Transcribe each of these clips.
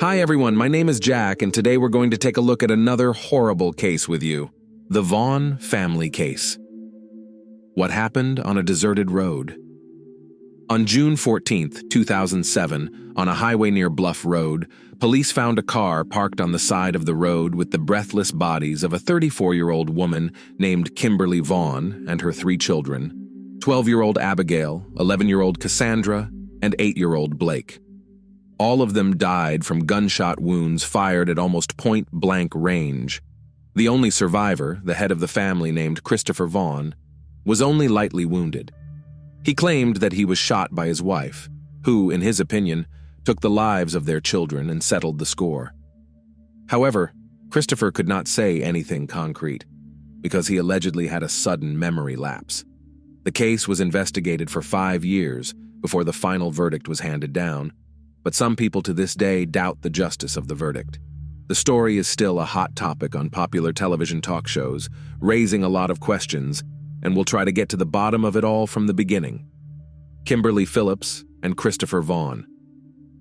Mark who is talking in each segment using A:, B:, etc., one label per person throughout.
A: Hi everyone, my name is Jack, and today we're going to take a look at another horrible case with you. The Vaughn family case. What happened on a deserted road? On June 14, 2007, on a highway near Bluff Road, police found a car parked on the side of the road with the breathless bodies of a 34-year-old woman named Kimberly Vaughn and her 3 children, 12-year-old Abigail, 11-year-old Cassandra, and 8-year-old Blake. All of them died from gunshot wounds fired at almost point-blank range. The only survivor, the head of the family named Christopher Vaughn, was only lightly wounded. He claimed that he was shot by his wife, who, in his opinion, took the lives of their children and settled the score. However, Christopher could not say anything concrete, because he allegedly had a sudden memory lapse. The case was investigated for 5 years before the final verdict was handed down, but some people to this day doubt the justice of the verdict. The story is still a hot topic on popular television talk shows, raising a lot of questions, and we'll try to get to the bottom of it all from the beginning. Kimberly Phillips and Christopher Vaughn.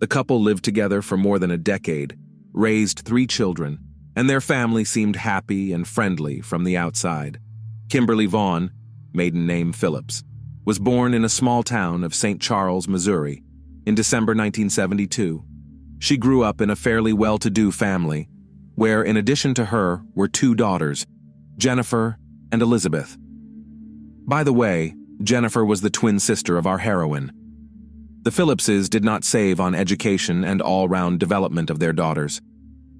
A: The couple lived together for more than a decade, raised 3 children, and their family seemed happy and friendly from the outside. Kimberly Vaughn, maiden name Phillips, was born in a small town of St. Charles, Missouri, in December 1972. She grew up in a fairly well-to-do family, where in addition to her were 2 daughters, Jennifer and Elizabeth. By the way, Jennifer was the twin sister of our heroine. The Phillipses did not save on education and all-round development of their daughters.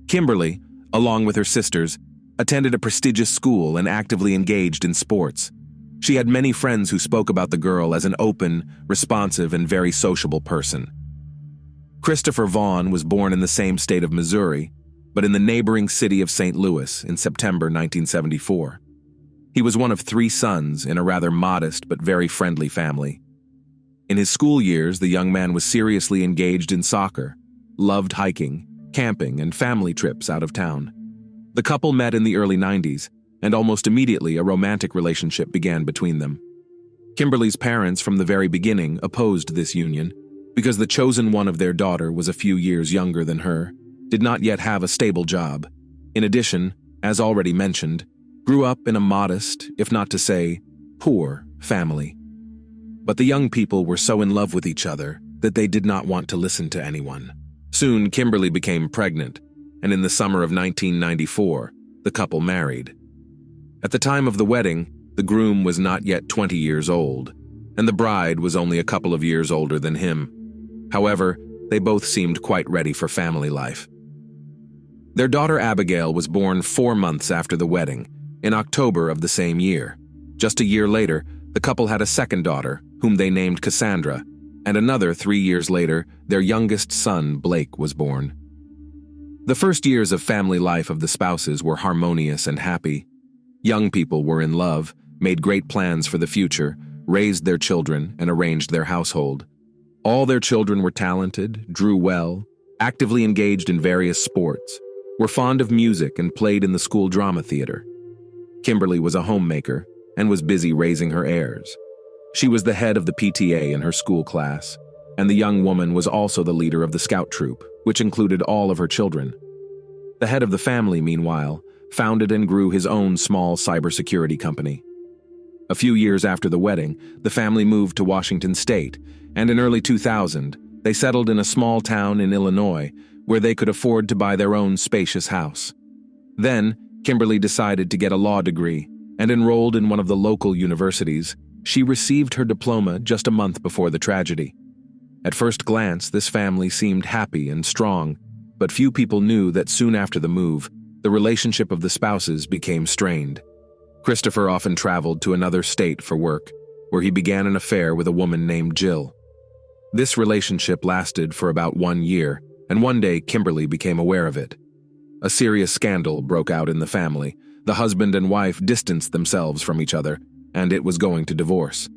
A: Kimberly, along with her sisters, attended a prestigious school and actively engaged in sports. She had many friends who spoke about the girl as an open, responsive, and very sociable person. Christopher Vaughn was born in the same state of Missouri, but in the neighboring city of St. Louis in September 1974. He was one of 3 sons in a rather modest but very friendly family. In his school years, the young man was seriously engaged in soccer, loved hiking, camping, and family trips out of town. The couple met in the early 90s, and almost immediately a romantic relationship began between them. Kimberly's parents from the very beginning opposed this union because the chosen one of their daughter was a few years younger than her, did not yet have a stable job. In addition, as already mentioned, grew up in a modest, if not to say, poor family. But the young people were so in love with each other that they did not want to listen to anyone. Soon, Kimberly became pregnant, and in the summer of 1994, the couple married. At the time of the wedding, the groom was not yet 20 years old, and the bride was only a couple of years older than him. However, they both seemed quite ready for family life. Their daughter Abigail was born 4 months after the wedding, in October of the same year. Just a year later, the couple had a second daughter, whom they named Cassandra, and another 3 years later, their youngest son, Blake, was born. The first years of family life of the spouses were harmonious and happy. Young people were in love, made great plans for the future, raised their children, and arranged their household. All their children were talented, drew well, actively engaged in various sports, were fond of music, and played in the school drama theater. Kimberly was a homemaker and was busy raising her heirs. She was the head of the PTA in her school class, and the young woman was also the leader of the scout troop, which included all of her children. The head of the family, meanwhile, founded and grew his own small cybersecurity company. A few years after the wedding, the family moved to Washington State, and in early 2000, they settled in a small town in Illinois where they could afford to buy their own spacious house. Then, Kimberly decided to get a law degree and enrolled in one of the local universities. She received her diploma just a month before the tragedy. At first glance, this family seemed happy and strong, but few people knew that soon after the move, the relationship of the spouses became strained. Christopher often traveled to another state for work, where he began an affair with a woman named Jill. This relationship lasted for about 1 year, and one day Kimberly became aware of it. A serious scandal broke out in the family. The husband and wife distanced themselves from each other, and it was going to divorce.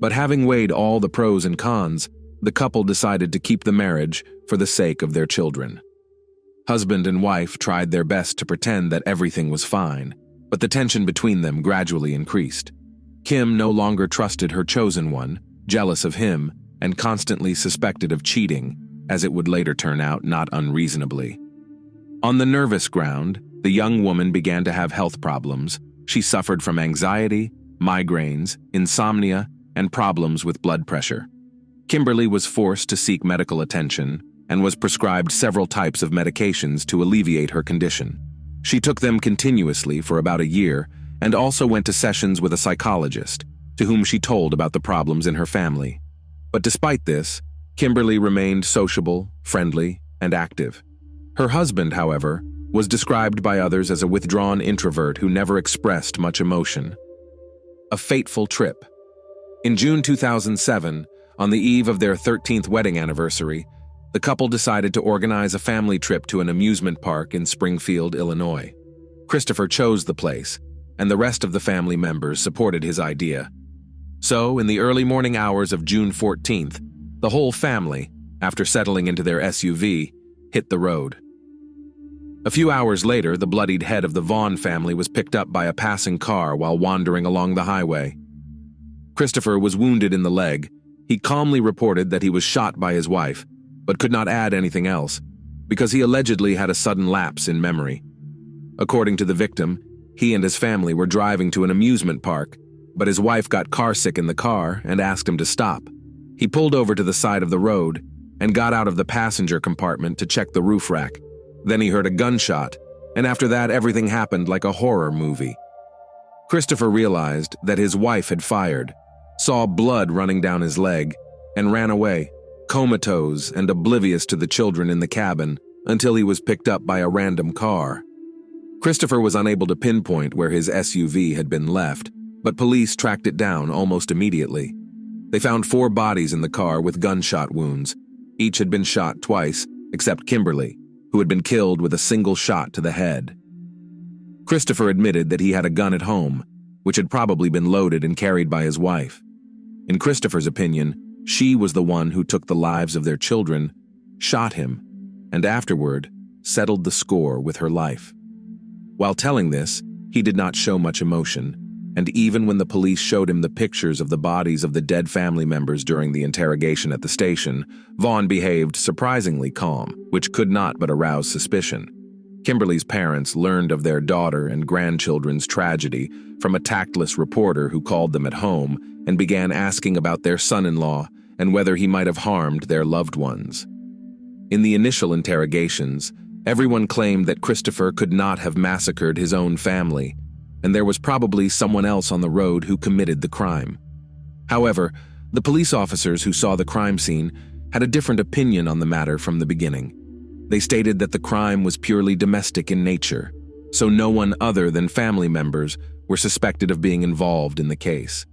A: But having weighed all the pros and cons, the couple decided to keep the marriage for the sake of their children. Husband and wife tried their best to pretend that everything was fine, but the tension between them gradually increased. Kim no longer trusted her chosen one, jealous of him, and constantly suspected of cheating, as it would later turn out, not unreasonably. On the nervous ground, the young woman began to have health problems. She suffered from anxiety, migraines, insomnia, and problems with blood pressure. Kimberly was forced to seek medical attention and was prescribed several types of medications to alleviate her condition. She took them continuously for about a year and also went to sessions with a psychologist, to whom she told about the problems in her family. But despite this, Kimberly remained sociable, friendly, and active. Her husband, however, was described by others as a withdrawn introvert who never expressed much emotion. A fateful trip. In June 2007, on the eve of their 13th wedding anniversary, the couple decided to organize a family trip to an amusement park in Springfield, Illinois. Christopher chose the place, and the rest of the family members supported his idea. So, in the early morning hours of June 14th, the whole family, after settling into their SUV, hit the road. A few hours later, the bloodied head of the Vaughn family was picked up by a passing car while wandering along the highway. Christopher was wounded in the leg. He calmly reported that he was shot by his wife, but could not add anything else, because he allegedly had a sudden lapse in memory. According to the victim, he and his family were driving to an amusement park, but his wife got carsick in the car and asked him to stop. He pulled over to the side of the road and got out of the passenger compartment to check the roof rack. Then he heard a gunshot, and after that everything happened like a horror movie. Christopher realized that his wife had fired, saw blood running down his leg, and ran away, comatose and oblivious to the children in the cabin, until he was picked up by a random car. Christopher was unable to pinpoint where his SUV had been left, but police tracked it down almost immediately. They found 4 bodies in the car with gunshot wounds. Each had been shot twice, except Kimberly, who had been killed with a single shot to the head. Christopher admitted that he had a gun at home, which had probably been loaded and carried by his wife. In Christopher's opinion, she was the one who took the lives of their children, shot him, and afterward settled the score with her life. While telling this, he did not show much emotion, and even when the police showed him the pictures of the bodies of the dead family members during the interrogation at the station, Vaughn behaved surprisingly calm, which could not but arouse suspicion. Kimberly's parents learned of their daughter and grandchildren's tragedy from a tactless reporter who called them at home and began asking about their son-in-law and whether he might have harmed their loved ones. In the initial interrogations, everyone claimed that Christopher could not have massacred his own family, and there was probably someone else on the road who committed the crime. However, the police officers who saw the crime scene had a different opinion on the matter from the beginning. They stated that the crime was purely domestic in nature, so no one other than family members were suspected of being involved in the case.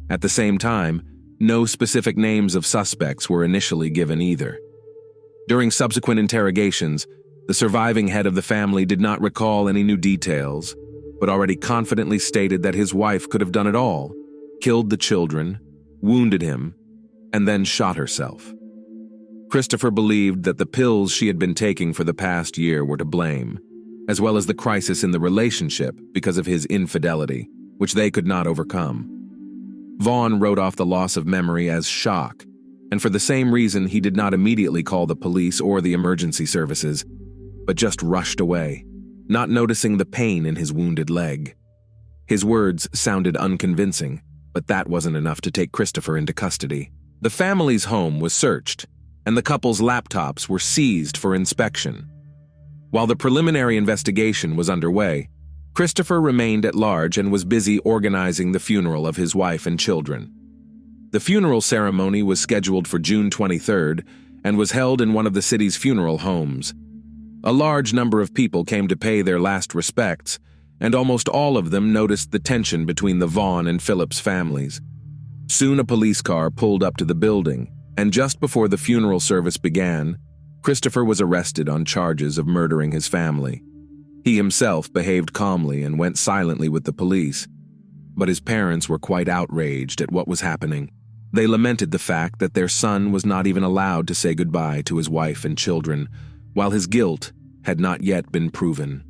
A: At the same time, no specific names of suspects were initially given either. During subsequent interrogations, the surviving head of the family did not recall any new details, but already confidently stated that his wife could have done it all, killed the children, wounded him, and then shot herself. Christopher believed that the pills she had been taking for the past year were to blame, as well as the crisis in the relationship because of his infidelity, which they could not overcome. Vaughn wrote off the loss of memory as shock, and for the same reason he did not immediately call the police or the emergency services, but just rushed away, not noticing the pain in his wounded leg. His words sounded unconvincing, but that wasn't enough to take Christopher into custody. The family's home was searched, and the couple's laptops were seized for inspection. While the preliminary investigation was underway, Christopher remained at large and was busy organizing the funeral of his wife and children. The funeral ceremony was scheduled for June 23rd and was held in one of the city's funeral homes. A large number of people came to pay their last respects, and almost all of them noticed the tension between the Vaughn and Phillips families. Soon a police car pulled up to the building, and just before the funeral service began, Christopher was arrested on charges of murdering his family. He himself behaved calmly and went silently with the police, but his parents were quite outraged at what was happening. They lamented the fact that their son was not even allowed to say goodbye to his wife and children, while his guilt had not yet been proven.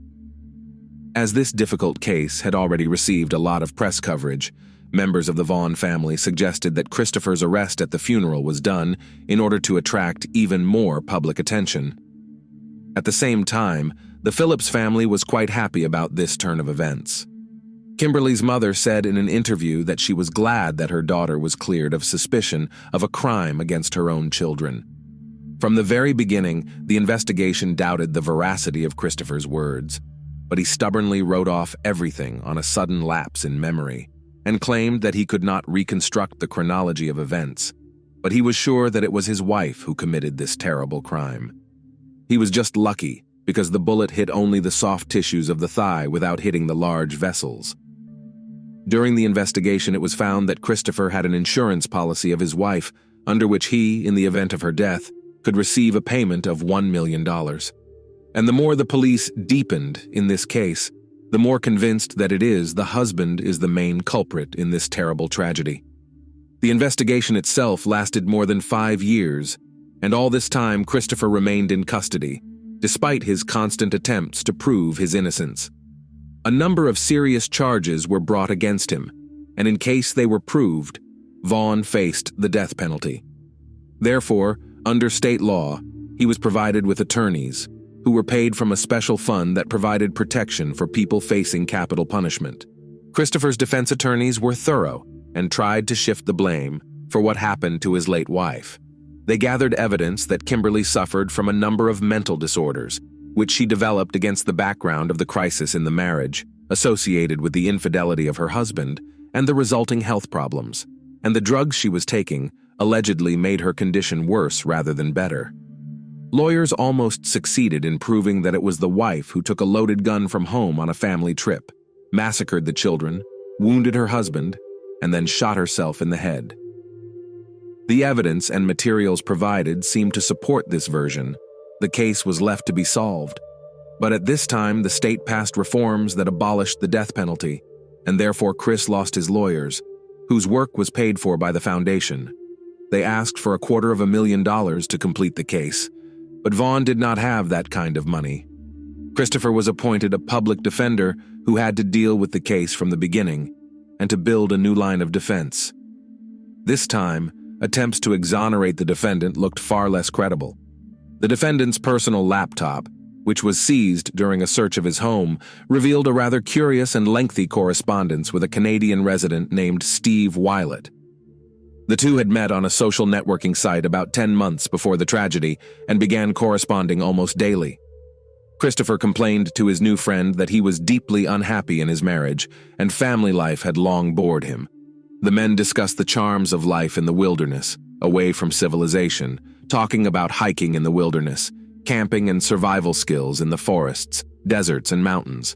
A: As this difficult case had already received a lot of press coverage, Members of the Vaughn family suggested that Christopher's arrest at the funeral was done in order to attract even more public attention. At the same time, the Phillips family was quite happy about this turn of events. Kimberly's mother said in an interview that she was glad that her daughter was cleared of suspicion of a crime against her own children. From the very beginning, the investigation doubted the veracity of Christopher's words, but he stubbornly wrote off everything on a sudden lapse in memory and claimed that he could not reconstruct the chronology of events, but he was sure that it was his wife who committed this terrible crime. He was just lucky because the bullet hit only the soft tissues of the thigh without hitting the large vessels. During the investigation, it was found that Christopher had an insurance policy of his wife, under which he, in the event of her death, could receive a payment of $1 million. And the more the police deepened in this case, the more convinced that the husband is the main culprit in this terrible tragedy. The investigation itself lasted more than 5 years, and all this time Christopher remained in custody, despite his constant attempts to prove his innocence. A number of serious charges were brought against him, and in case they were proved, Vaughn faced the death penalty. Therefore, under state law, he was provided with attorneys, who were paid from a special fund that provided protection for people facing capital punishment. Christopher's defense attorneys were thorough and tried to shift the blame for what happened to his late wife. They gathered evidence that Kimberly suffered from a number of mental disorders, which she developed against the background of the crisis in the marriage, associated with the infidelity of her husband and the resulting health problems, and the drugs she was taking allegedly made her condition worse rather than better. Lawyers almost succeeded in proving that it was the wife who took a loaded gun from home on a family trip, massacred the children, wounded her husband, and then shot herself in the head. The evidence and materials provided seemed to support this version. The case was left to be solved. But at this time, the state passed reforms that abolished the death penalty, and therefore Chris lost his lawyers, whose work was paid for by the foundation. They asked for $250,000 to complete the case, but Vaughn did not have that kind of money. Christopher was appointed a public defender who had to deal with the case from the beginning and to build a new line of defense. This time, attempts to exonerate the defendant looked far less credible. The defendant's personal laptop, which was seized during a search of his home, revealed a rather curious and lengthy correspondence with a Canadian resident named Steve Weilat. The two had met on a social networking site about 10 months before the tragedy and began corresponding almost daily. Christopher complained to his new friend that he was deeply unhappy in his marriage, and family life had long bored him. The men discussed the charms of life in the wilderness, away from civilization, talking about hiking in the wilderness, camping and survival skills in the forests, deserts, and mountains.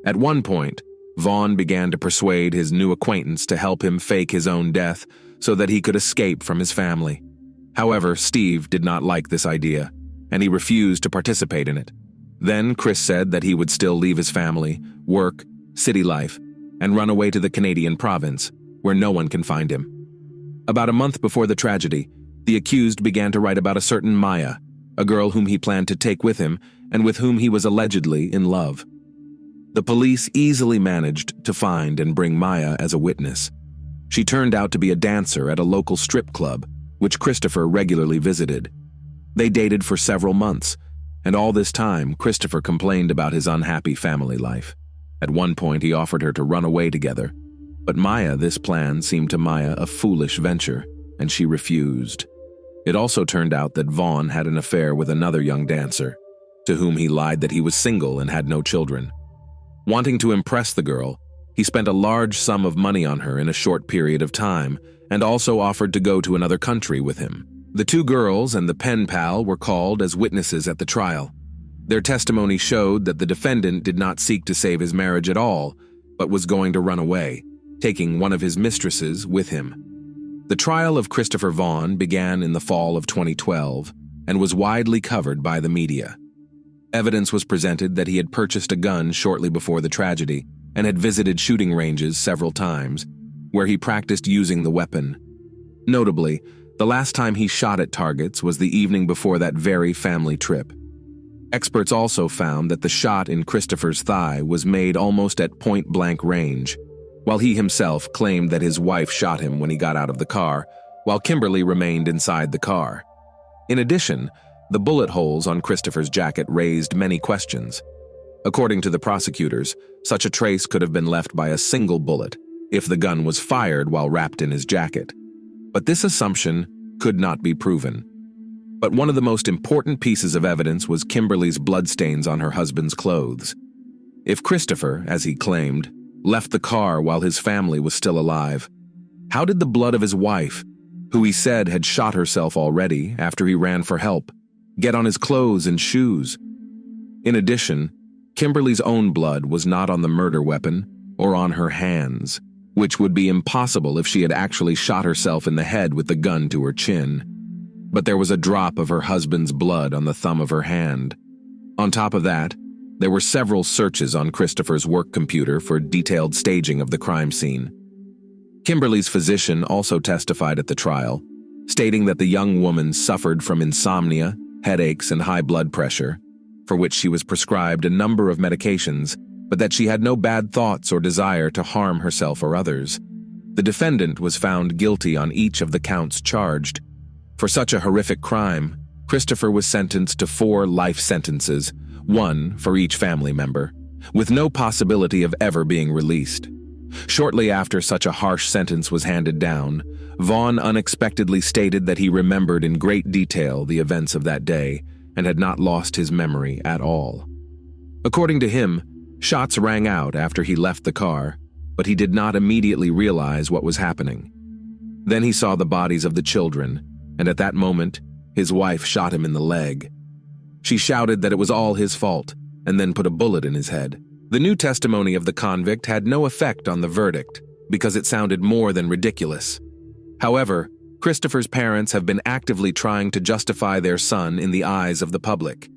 A: At one point, Vaughn began to persuade his new acquaintance to help him fake his own death so that he could escape from his family. However, Steve did not like this idea, and he refused to participate in it. Then Chris said that he would still leave his family, work, city life, and run away to the Canadian province, where no one can find him. About a month before the tragedy, the accused began to write about a certain Maya, a girl whom he planned to take with him and with whom he was allegedly in love. The police easily managed to find and bring Maya as a witness. She turned out to be a dancer at a local strip club, which Christopher regularly visited. They dated for several months, and all this time, Christopher complained about his unhappy family life. At one point, he offered her to run away together, but this plan seemed to Maya a foolish venture, and she refused. It also turned out that Vaughn had an affair with another young dancer, to whom he lied that he was single and had no children. Wanting to impress the girl, he spent a large sum of money on her in a short period of time, and also offered to go to another country with him. The two girls and the pen pal were called as witnesses at the trial. Their testimony showed that the defendant did not seek to save his marriage at all, but was going to run away, taking one of his mistresses with him. The trial of Christopher Vaughn began in the fall of 2012 and was widely covered by the media. Evidence was presented that he had purchased a gun shortly before the tragedy and had visited shooting ranges several times, where he practiced using the weapon. Notably, the last time he shot at targets was the evening before that very family trip. Experts also found that the shot in Christopher's thigh was made almost at point-blank range. while he himself claimed that his wife shot him when he got out of the car, while Kimberly remained inside the car. In addition, the bullet holes on Christopher's jacket raised many questions. According to the prosecutors, such a trace could have been left by a single bullet if the gun was fired while wrapped in his jacket. But this assumption could not be proven. But one of the most important pieces of evidence was Kimberly's bloodstains on her husband's clothes. If Christopher, as he claimed, left the car while his family was still alive, how did the blood of his wife, who he said had shot herself already after he ran for help, get on his clothes and shoes? In addition, Kimberly's own blood was not on the murder weapon or on her hands, which would be impossible if she had actually shot herself in the head with the gun to her chin. But there was a drop of her husband's blood on the thumb of her hand. On top of that, there were several searches on Christopher's work computer for detailed staging of the crime scene. Kimberly's physician also testified at the trial, stating that the young woman suffered from insomnia, headaches, and high blood pressure, for which she was prescribed a number of medications, but that she had no bad thoughts or desire to harm herself or others. The defendant was found guilty on each of the counts charged. For such a horrific crime, Christopher was sentenced to 4 life sentences, 1 for each family member, with no possibility of ever being released. Shortly after such a harsh sentence was handed down, Vaughn unexpectedly stated that he remembered in great detail the events of that day and had not lost his memory at all. According to him, shots rang out after he left the car, but he did not immediately realize what was happening. Then he saw the bodies of the children, and at that moment, his wife shot him in the leg. She shouted that it was all his fault, and then put a bullet in his head. The new testimony of the convict had no effect on the verdict, because it sounded more than ridiculous. However, Christopher's parents have been actively trying to justify their son in the eyes of the public.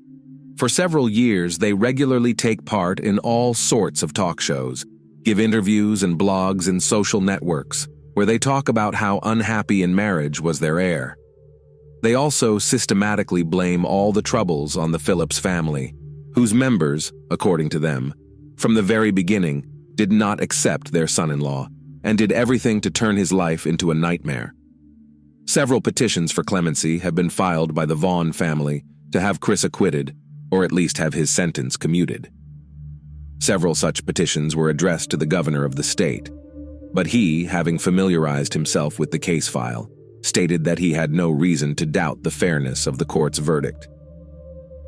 A: For several years, they regularly take part in all sorts of talk shows, give interviews and blogs in social networks, where they talk about how unhappy in marriage was their heir. They also systematically blame all the troubles on the Phillips family, whose members, according to them, from the very beginning, did not accept their son-in-law and did everything to turn his life into a nightmare. Several petitions for clemency have been filed by the Vaughn family to have Chris acquitted, or at least have his sentence commuted. Several such petitions were addressed to the governor of the state, but he, having familiarized himself with the case file, stated that he had no reason to doubt the fairness of the court's verdict.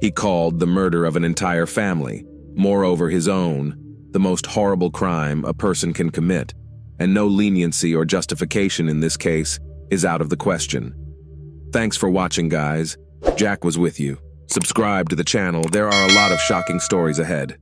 A: He called the murder of an entire family, moreover his own, the most horrible crime a person can commit, and no leniency or justification in this case is out of the question. Thanks for watching, guys. Jack was with you. Subscribe to the channel, there are a lot of shocking stories ahead.